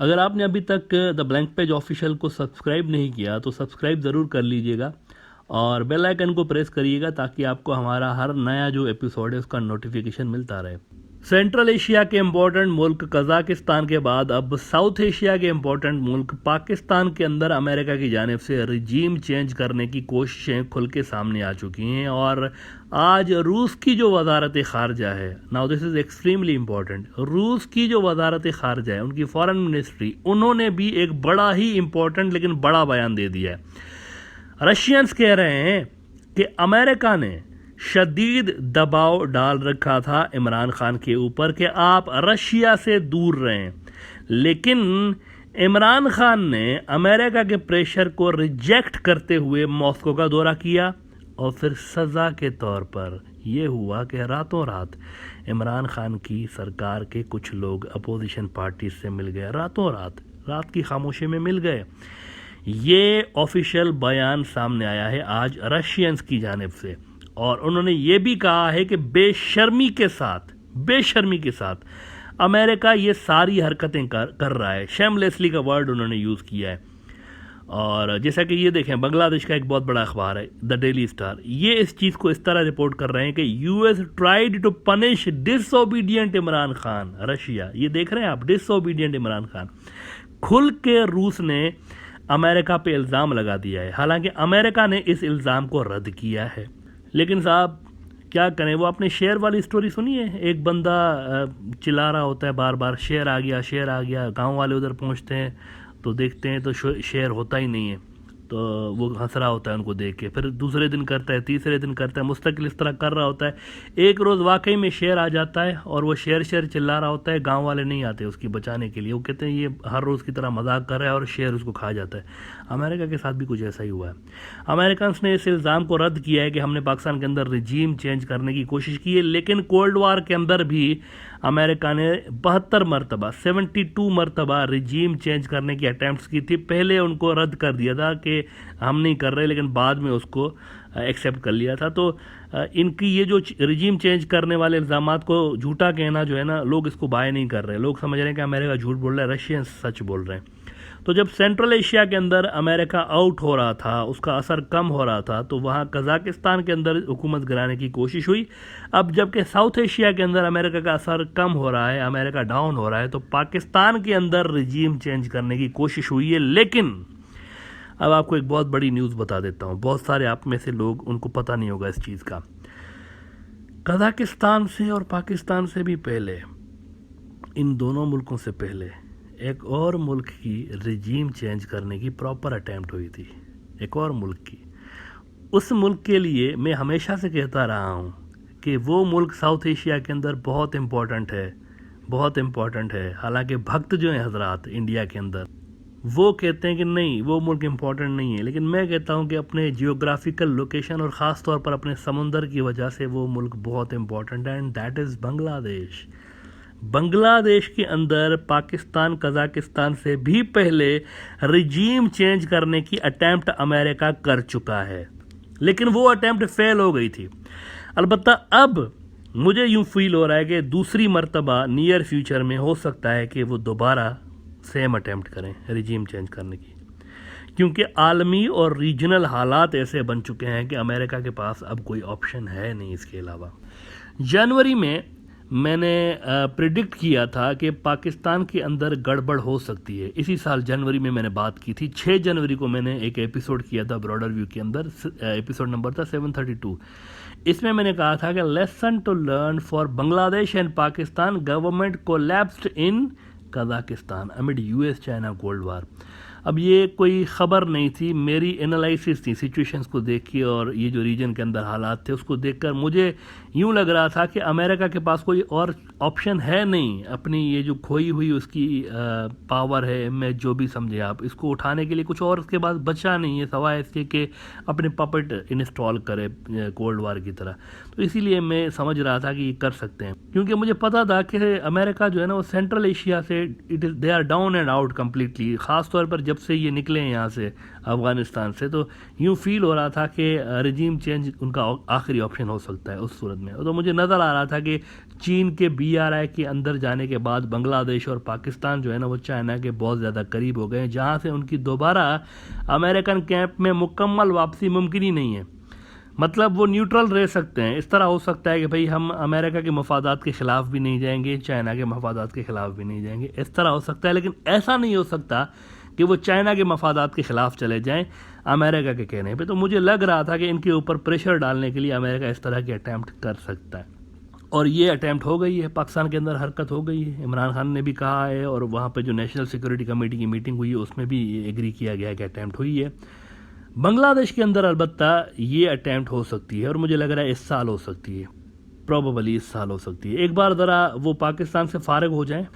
अगर आपने अभी तक द ब्लैंक पेज ऑफिशियल को सब्सक्राइब नहीं किया तो सब्सक्राइब ज़रूर कर लीजिएगा और बेल आइकन को प्रेस करिएगा ताकि आपको हमारा हर नया जो एपिसोड है उसका नोटिफिकेशन मिलता रहे। सेंट्रल एशिया के इम्पोर्टेंट मुल्क कज़ाकिस्तान के बाद अब साउथ एशिया के इम्पोर्टेंट मुल्क पाकिस्तान के अंदर अमेरिका की जानिब से रिजीम चेंज करने की कोशिशें खुल के सामने आ चुकी हैं। और आज रूस की जो वजारत ख़ारजा है, now this is extremely important, रूस की जो वजारत ख़ारजा है, उनकी फॉरेन मिनिस्ट्री, उन्होंने भी एक बड़ा ही इम्पोर्टेंट लेकिन बड़ा बयान दे दिया है। रशियंस कह रहे हैं कि अमेरिका ने शदीद दबाव डाल रखा था इमरान खान के ऊपर कि आप रशिया से दूर रहें, लेकिन इमरान खान ने अमेरिका के प्रेशर को रिजेक्ट करते हुए मॉस्को का दौरा किया और फिर सज़ा के तौर पर यह हुआ कि रातों रात इमरान खान की सरकार के कुछ लोग अपोजिशन पार्टी से मिल गए, रातों रात की खामोशी में मिल गए। ये ऑफिशियल बयान सामने आया है आज रशियंस की जानिब से और उन्होंने ये भी कहा है कि बेशर्मी के साथ अमेरिका ये सारी हरकतें कर रहा है। शेमलेसली का वर्ड उन्होंने यूज़ किया है। और जैसा कि ये देखें, बांग्लादेश का एक बहुत बड़ा अखबार है द डेली स्टार, ये इस चीज़ को इस तरह रिपोर्ट कर रहे हैं कि US tried to punish disobedient Imran Khan. Russia, ये देख रहे हैं आप, डिसओबीडियंट इमरान खान। खुल के रूस ने अमेरिका पे इल्ज़ाम लगा दिया है। हालांकि अमेरिका ने इस इल्ज़ाम को रद्द किया है, लेकिन साहब क्या करें। वो आपने शेर वाली स्टोरी सुनी है? एक बंदा चिल्ला रहा होता है बार बार, शेर आ गया। गांव वाले उधर पहुंचते हैं तो देखते हैं तो शेर होता ही नहीं है, तो वो हंस रहा होता है उनको देख के। फिर दूसरे दिन करता है, तीसरे दिन करता है, मुस्तकिल इस तरह कर रहा होता है। एक रोज़ वाकई में शेर आ जाता है और वो शेर चिल्ला रहा होता है। गांव वाले नहीं आते उसकी बचाने के लिए, वो कहते हैं ये हर रोज़ की तरह मजाक कर रहा है और शेर उसको खा जाता है। अमेरिका के साथ भी कुछ ऐसा ही हुआ है। अमेरिकन ने इस इल्ज़ाम को रद्द किया है कि हमने पाकिस्तान के अंदर रिजीम चेंज करने की कोशिश की है, लेकिन कोल्ड वार के अंदर भी अमेरिका ने 72 मरतबा रिजीम चेंज करने की अटैम्प्ट्स की थी। पहले उनको रद्द कर दिया था कि हम नहीं कर रहे, लेकिन बाद में उसको एक्सेप्ट कर लिया था। तो इनकी ये जो रिजीम चेंज करने वाले इल्ज़ामात को झूठा कहना जो है ना, लोग इसको बाय नहीं कर रहे। लोग समझ रहे हैं कि अमेरिका झूठ बोल रहा है, रशियन सच बोल रहे हैं। तो जब सेंट्रल एशिया के अंदर अमेरिका आउट हो रहा था, उसका असर कम हो रहा था, तो वहाँ कज़ाकिस्तान के अंदर हुकूमत गिराने की कोशिश हुई। अब जबकि साउथ एशिया के अंदर अमेरिका का असर कम हो रहा है, अमेरिका डाउन हो रहा है, तो पाकिस्तान के अंदर रिजीम चेंज करने की कोशिश हुई है। लेकिन अब आपको एक बहुत बड़ी न्यूज़ बता देता हूँ, बहुत सारे आप में से लोग, उनको पता नहीं होगा इस चीज़ का। कज़ाकिस्तान से और पाकिस्तान से भी पहले, इन दोनों मुल्कों से पहले एक और मुल्क की रिजीम चेंज करने की प्रॉपर अटैम्प्ट हुई थी, एक और मुल्क की। उस मुल्क के लिए मैं हमेशा से कहता रहा हूँ कि वो मुल्क साउथ एशिया के अंदर बहुत इम्पोर्टेंट है। हालांकि भक्त जो हैं हजरात इंडिया के अंदर, वो कहते हैं कि नहीं, वो मुल्क इम्पोर्टेंट नहीं है, लेकिन मैं कहता हूँ कि अपने जियोग्राफिकल लोकेशन और ख़ास तौर पर अपने समुंदर की वजह से वो मुल्क बहुत इम्पोर्टेंट है, and that is Bangladesh. Bangladesh के अंदर पाकिस्तान कज़ाकिस्तान से भी पहले रिजीम चेंज करने की अटैम्प्ट अमेरिका कर चुका है, लेकिन वो अटैम्प्ट फेल हो गई थी। अलबत्ता अब मुझे यूँ फील हो रहा है कि दूसरी मर्तबा नियर फ्यूचर में हो सकता है कि वो दोबारा सेम अटैम्प्ट करें रिजीम चेंज करने की, क्योंकि आलमी और रीजनल हालात ऐसे बन चुके हैं कि अमेरिका के पास अब कोई ऑप्शन है नहीं इसके अलावा। जनवरी में मैंने प्रिडिक्ट किया था कि पाकिस्तान के अंदर गड़बड़ हो सकती है। इसी साल जनवरी में मैंने बात की थी। 6 जनवरी को मैंने एक एपिसोड किया था ब्रॉडर व्यू के अंदर, एपिसोड नंबर था 732। इसमें मैंने कहा था कि lesson to learn for Bangladesh and Pakistan, government collapsed in Kazakhstan amid US China cold war. अब ये कोई ख़बर नहीं थी, मेरी एनालिसिस थी सिचुएशंस को देख के, और ये जो रीजन के अंदर हालात थे उसको देखकर मुझे यूँ लग रहा था कि अमेरिका के पास कोई और ऑप्शन है नहीं। अपनी ये जो खोई हुई उसकी पावर है, मैं जो भी समझे आप, इसको उठाने के लिए कुछ और उसके पास बचा नहीं है सवाए इसके कि अपने पपेट इंस्टॉल करे कोल्ड वार की तरह। तो इसीलिए मैं समझ रहा था कि ये कर सकते हैं, क्योंकि मुझे पता था कि अमेरिका जो है ना वो सेंट्रल एशिया से they are down and out completely. ख़ास तौर पर जब से ये निकले हैं यहाँ से अफ़गानिस्तान से, तो यूँ फील हो रहा था कि रिजीम चेंज उनका आखिरी ऑप्शन हो सकता है उस सूरत में। तो मुझे नज़र आ रहा था कि चीन के BRI के अंदर जाने के बाद बांग्लादेश और पाकिस्तान जो है ना वो चाइना के बहुत ज़्यादा करीब हो गए हैं, जहाँ से उनकी दोबारा अमेरिकन कैंप में मुकम्मल वापसी मुमकिन ही नहीं है। मतलब वो न्यूट्रल रह सकते हैं। इस तरह हो सकता है कि भाई हम अमेरिका के मफादात के ख़िलाफ़ भी नहीं जाएंगे, चाइना के मफादात के ख़िलाफ़ भी नहीं जाएंगे, इस तरह हो सकता है। लेकिन ऐसा नहीं हो सकता कि वो चाइना के मफादात के ख़िलाफ़ चले जाएं अमेरिका के कहने पे। तो मुझे लग रहा था कि इनके ऊपर प्रेशर डालने के लिए अमेरिका इस तरह की अटैम्प्ट कर सकता है, और ये अटैम्प्ट हो गई है। पाकिस्तान के अंदर हरकत हो गई है। इमरान खान ने भी कहा है, और वहाँ पे जो नेशनल सिक्योरिटी कमेटी की मीटिंग हुई है उसमें भी एग्री किया गया है कि अटैम्प्ट हुई है। बांग्लादेश के अंदर अलबत्ता ये अटैम्प्ट हो सकती है, और मुझे लग रहा है इस साल हो सकती है, प्रोबेबली इस साल हो सकती है। एक बार ज़रा वो पाकिस्तान से फारिग हो जाएं,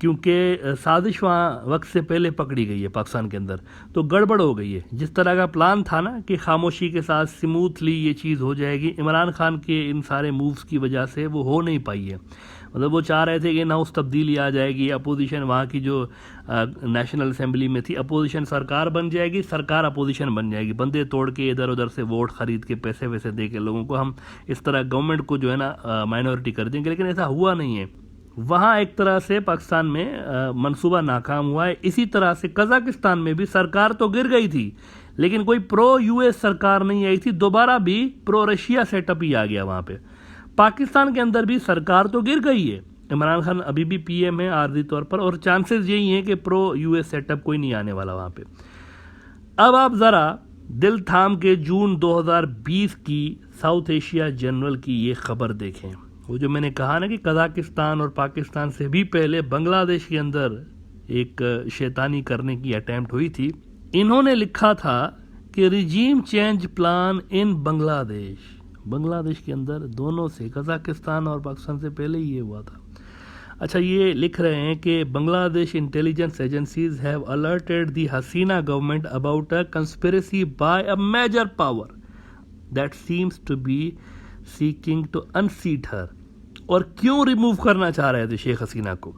क्योंकि साजिश वहाँ वक्त से पहले पकड़ी गई है पाकिस्तान के अंदर, तो गड़बड़ हो गई है। जिस तरह का प्लान था ना कि खामोशी के साथ स्मूथली ये चीज़ हो जाएगी, इमरान खान के इन सारे मूव्स की वजह से वो हो नहीं पाई है। मतलब वो चाह रहे थे कि इन हाउस तब्दीली आ जाएगी, अपोजिशन वहाँ की जो नेशनल असेंबली में थी अपोजिशन सरकार बन जाएगी, सरकार अपोजिशन बन जाएगी, बंदे तोड़ के इधर उधर से वोट खरीद के पैसे वैसे दे के लोगों को हम इस तरह गवर्नमेंट को जो है ना माइनॉरिटी कर देंगे। लेकिन ऐसा हुआ नहीं है। वहाँ एक तरह से पाकिस्तान में मंसूबा नाकाम हुआ है। इसी तरह से कजाकिस्तान में भी सरकार तो गिर गई थी, लेकिन कोई प्रो US सरकार नहीं आई थी, दोबारा भी प्रो रशिया सेटअप ही आ गया वहाँ पे। पाकिस्तान के अंदर भी सरकार तो गिर गई है, इमरान खान अभी भी PM है आर्जी तौर पर, और चांसेस यही हैं कि प्रो US सेटअप कोई नहीं आने वाला वहाँ पे। अब आप ज़रा दिल थाम के जून 2020 की साउथ एशिया जनरल की ये खबर देखें। वो जो मैंने कहा ना कि कजाकिस्तान और पाकिस्तान से भी पहले बांग्लादेश के अंदर एक शैतानी करने की अटैम्प्ट हुई थी। इन्होंने लिखा था कि regime change plan in Bangladesh. Bangladesh के अंदर दोनों से, कजाकिस्तान और पाकिस्तान से पहले ही ये हुआ था। अच्छा, ये लिख रहे हैं कि Bangladesh intelligence agencies have alerted the Hasina government about a conspiracy by a major power that seems to be seeking to unseat her. और क्यों रिमूव करना चाह रहे थे शेख हसीना को?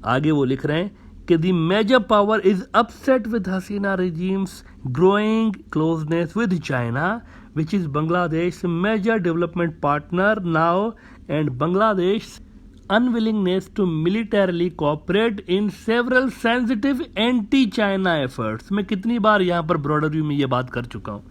आगे वो लिख रहे हैं कि the major power is upset with Hasina regime's growing closeness with China, which is Bangladesh's major development partner now, and Bangladesh's unwillingness to militarily cooperate in several sensitive anti-China efforts। मैं कितनी बार यहाँ पर ब्रॉडर व्यू में ये बात कर चुका हूँ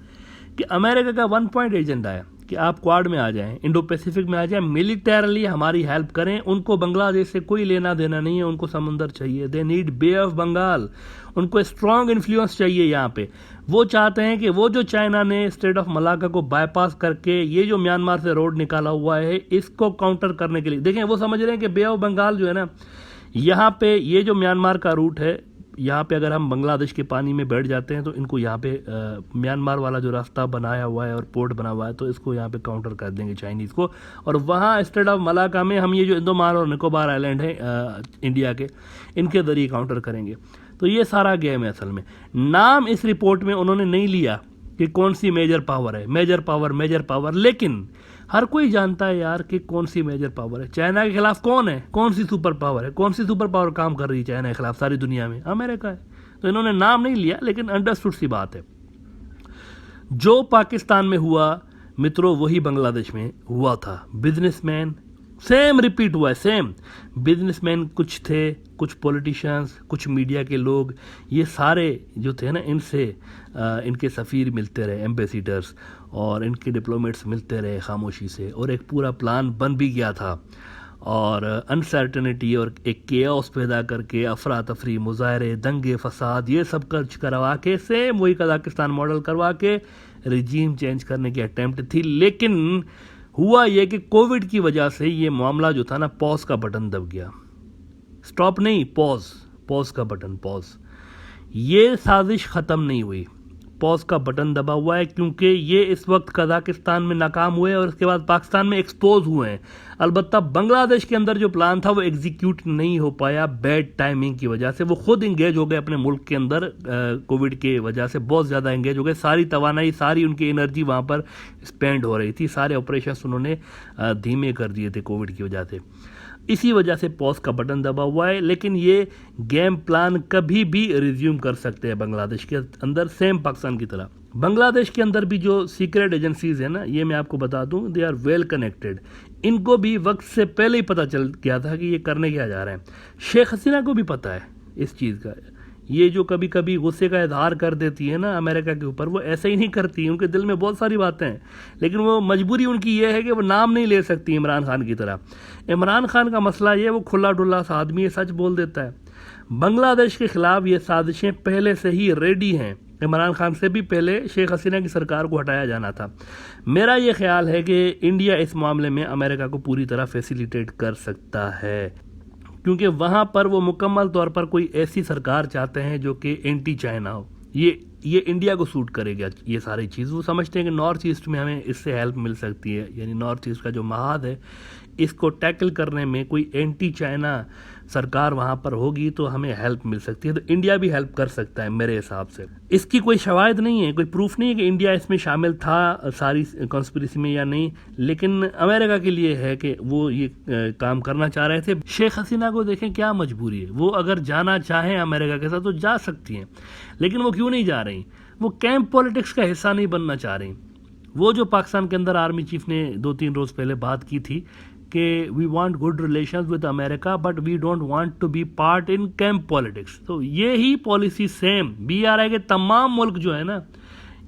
कि अमेरिका का 1 पॉइंट एजेंडा है कि आप क्वाड में आ जाएं, इंडो पैसिफिक में आ जाएं, मिलिटरली हमारी हेल्प करें। उनको बांग्लादेश से कोई लेना देना नहीं है, उनको समंदर चाहिए, they need bay of Bengal, उनको स्ट्रॉन्ग इन्फ्लुएंस चाहिए यहाँ पे। वो चाहते हैं कि वो जो चाइना ने स्टेट ऑफ मलाक्का को बाईपास करके ये जो म्यांमार से रोड निकाला हुआ है, इसको काउंटर करने के लिए, देखें वो समझ रहे हैं कि बे ऑफ बंगाल जो है ना, यहाँ पे ये जो म्यांमार का रूट है, यहाँ पे अगर हम बांग्लादेश के पानी में बैठ जाते हैं तो इनको यहाँ पे म्यांमार वाला जो रास्ता बनाया हुआ है और पोर्ट बना हुआ है, तो इसको यहाँ पे काउंटर कर देंगे चाइनीज़ को। और वहाँ स्टेट ऑफ मलाक्का में हम ये जो इंडोमान और निकोबार आइलैंड है इंडिया के, इनके ज़रिए काउंटर करेंगे। तो ये सारा गेम है। असल में नाम इस रिपोर्ट में उन्होंने नहीं लिया कि कौन सी मेजर पावर है, मेजर पावर, लेकिन हर कोई जानता है यार कि कौन सी मेजर पावर है। चाइना के खिलाफ कौन है, कौन सी सुपर पावर है, कौन सी सुपर पावर काम कर रही है चाइना के खिलाफ सारी दुनिया में? अमेरिका है। तो इन्होंने नाम नहीं लिया, लेकिन अंडरस्टूड सी बात है। जो पाकिस्तान में हुआ मित्रों, वही बांग्लादेश में हुआ था। बिजनेसमैन सेम रिपीट हुआ है, सेम बिजनेसमैन कुछ थे, कुछ पॉलिटिशियंस, कुछ मीडिया के लोग, ये सारे जो थे ना, इनसे इनके सफ़ीर मिलते रहे, एम्बेसडर्स, और इनके डिप्लोमेट्स मिलते रहे खामोशी से, और एक पूरा प्लान बन भी गया था। और अनसर्टनिटी और एक केओस पैदा करके अफरा तफरी, मुजाहरे, दंगे फसाद, ये सब कुछ करवा के सेम वही कजाकिस्तान मॉडल करवा के रिजीम चेंज करने की अटेम्प्ट थी। लेकिन हुआ ये कि कोविड की वजह से ये मामला जो था ना, पॉज का बटन दब गया। स्टॉप नहीं, पॉज का बटन, पॉज। ये साजिश ख़त्म नहीं हुई, पॉज का बटन दबा हुआ है, क्योंकि ये इस वक्त कजाकिस्तान में नाकाम हुए और उसके बाद पाकिस्तान में एक्सपोज हुए हैं। अलबत्ता बांग्लादेश के अंदर जो प्लान था वो एग्जीक्यूट नहीं हो पाया बैड टाइमिंग की वजह से। वो खुद इंगेज हो गए अपने मुल्क के अंदर, कोविड के वजह से बहुत ज़्यादा इंगेज हो गए। सारी तवानाई, सारी उनकी एनर्जी वहाँ पर स्पेंड हो रही थी, सारे ऑपरेशन उन्होंने धीमे कर दिए थे कोविड की वजह से। इसी वजह से पॉज का बटन दबा हुआ है। लेकिन ये गेम प्लान कभी भी रिज्यूम कर सकते हैं बांग्लादेश के अंदर, सेम पाकिस्तान की तरह। बांग्लादेश के अंदर भी जो सीक्रेट एजेंसीज है ना, ये मैं आपको बता दूं, दे आर वेल कनेक्टेड। इनको भी वक्त से पहले ही पता चल गया था कि ये करने क्या जा रहे हैं। शेख हसीना को भी पता है इस चीज़ का। ये जो कभी कभी गुस्से का इजहार कर देती है ना अमेरिका के ऊपर, वो ऐसे ही नहीं करती, उनके दिल में बहुत सारी बातें हैं, लेकिन वो मजबूरी उनकी ये है कि वो नाम नहीं ले सकती इमरान खान की तरह। इमरान खान का मसला ये, वो खुला डुल्ला सा आदमी है, सच बोल देता है। बांग्लादेश के खिलाफ ये साजिशें पहले से ही रेडी हैं। इमरान खान से भी पहले शेख हसीना की सरकार को हटाया जाना था। मेरा ये ख्याल है कि इंडिया इस मामले में अमेरिका को पूरी तरह फैसिलिटेट कर सकता है, क्योंकि वहाँ पर वो मुकम्मल तौर पर कोई ऐसी सरकार चाहते हैं जो कि एंटी चाइना हो। ये इंडिया को सूट करेगा ये सारी चीज़। वो समझते हैं कि नॉर्थ ईस्ट में हमें इससे हेल्प मिल सकती है, यानी नॉर्थ ईस्ट का जो महाद है इसको टैकल करने में कोई एंटी चाइना सरकार वहाँ पर होगी तो हमें हेल्प मिल सकती है। तो इंडिया भी हेल्प कर सकता है मेरे हिसाब से। इसकी कोई शवाहिद नहीं है, कोई प्रूफ नहीं है कि इंडिया इसमें शामिल था सारी कॉन्स्पिरेसी में या नहीं, लेकिन अमेरिका के लिए है कि वो ये काम करना चाह रहे थे। शेख हसीना को देखें क्या मजबूरी है, वो अगर जाना चाहें अमेरिका के साथ तो जा सकती हैं, लेकिन वो क्यों नहीं जा रही? वो कैंप पॉलिटिक्स का हिस्सा नहीं बनना चाह रही। वो जो पाकिस्तान के अंदर आर्मी चीफ ने 2-3 रोज़ पहले बात की थी कि we want good relations with America but we don't want to be part in camp politics. तो ये ही पॉलिसी सेम BRI के तमाम मुल्क जो है ना,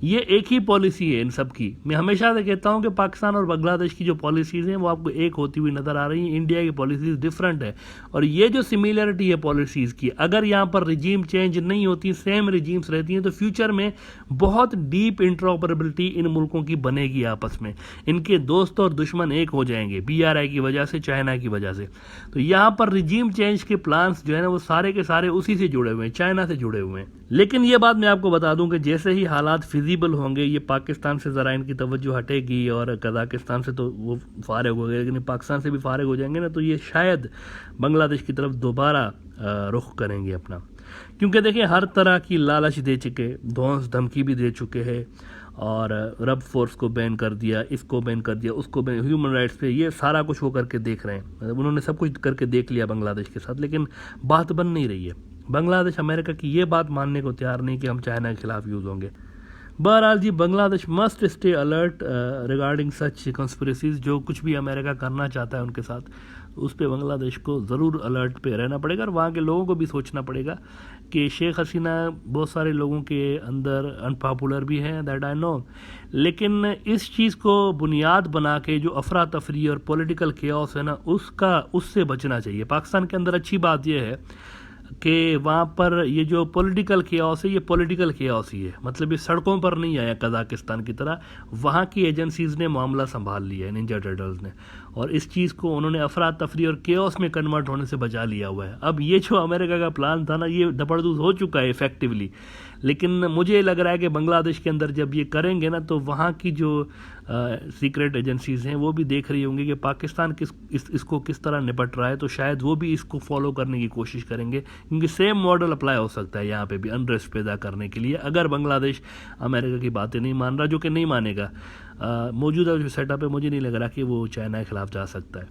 ये एक ही पॉलिसी है इन सब की। मैं हमेशा से कहता हूँ कि पाकिस्तान और बांग्लादेश की जो पॉलिसीज़ हैं वो आपको एक होती हुई नज़र आ रही हैं, इंडिया की पॉलिसीज़ डिफरेंट है। और ये जो सिमिलरिटी है पॉलिसीज़ की, अगर यहाँ पर रिजीम चेंज नहीं होती, सेम रिजीम्स रहती हैं, तो फ्यूचर में बहुत डीप इंटरऑपरेबिलिटी इन मुल्कों की बनेगी आपस में। इनके दोस्त और दुश्मन एक हो जाएंगे BRI की वजह से, चाइना की वजह से। तो यहाँ पर रिजीम चेंज के प्लान्स जो है ना वो सारे के सारे उसी से जुड़े हुए हैं, चाइना से जुड़े हुए हैं। लेकिन ये बात मैं आपको बता दूं कि जैसे ही हालात फिजिबल होंगे, ये पाकिस्तान से ज़रा इनकी तवज्जो हटेगी और कज़ाकिस्तान से तो वो फारिग हो गए, लेकिन पाकिस्तान से भी फारिग हो जाएंगे ना, तो ये शायद बांग्लादेश की तरफ दोबारा रुख करेंगे अपना। क्योंकि देखिए हर तरह की लालच दे चुके, धौंस धमकी भी दे चुके हैं, और रब फोर्स को बैन कर दिया, इसको बैन कर दिया, उसको बैन, ह्यूमन राइट्स पे ये सारा कुछ वो करके देख रहे हैं। मतलब उन्होंने सब कुछ करके देख लिया बांग्लादेश के साथ, लेकिन बात बन नहीं रही है। बांग्लादेश अमेरिका की ये बात मानने को तैयार नहीं कि हम चाइना के खिलाफ यूज़ होंगे। बहरहाल जी, Bangladesh must stay alert regarding such conspiracies. जो कुछ भी अमेरिका करना चाहता है उनके साथ, उस पर बांग्लादेश को ज़रूर अलर्ट पे रहना पड़ेगा, और वहाँ के लोगों को भी सोचना पड़ेगा कि शेख हसीना बहुत सारे लोगों के अंदर अनपॉपुलर भी हैं, दैट आई नो, लेकिन इस चीज़ को बुनियाद बना के जो अफरा तफरी और पॉलिटिकल केओस है ना, उससे बचना चाहिए। पाकिस्तान के अंदर अच्छी बात यह है कि वहाँ पर ये जो पॉलिटिकल केओस है, ये पॉलिटिकल केओस ही है, मतलब ये सड़कों पर नहीं आया कज़ाकिस्तान की तरह। वहाँ की एजेंसीज़ ने मामला संभाल लिया है, निंजा टर्टल्स ने, और इस चीज़ को उन्होंने अफरा तफरी और केओस में कन्वर्ट होने से बचा लिया हुआ है। अब ये जो अमेरिका का प्लान था ना, ये दपड़दूस हो चुका है इफेक्टिवली, लेकिन मुझे लग रहा है कि बांग्लादेश के अंदर जब ये करेंगे ना, तो वहाँ की जो सीक्रेट एजेंसीज़ हैं वो भी देख रही होंगी कि पाकिस्तान इसको किस तरह निपट रहा है, तो शायद वो भी इसको फॉलो करने की कोशिश करेंगे, क्योंकि सेम मॉडल अप्लाई हो सकता है यहाँ पे भी अनरेस्ट पैदा करने के लिए, अगर बांग्लादेश अमेरिका की बातें नहीं मान रहा, जो कि नहीं मानेगा। मौजूदा जो सेटअप है, मुझे नहीं लग रहा कि वो चाइना के खिलाफ जा सकता है।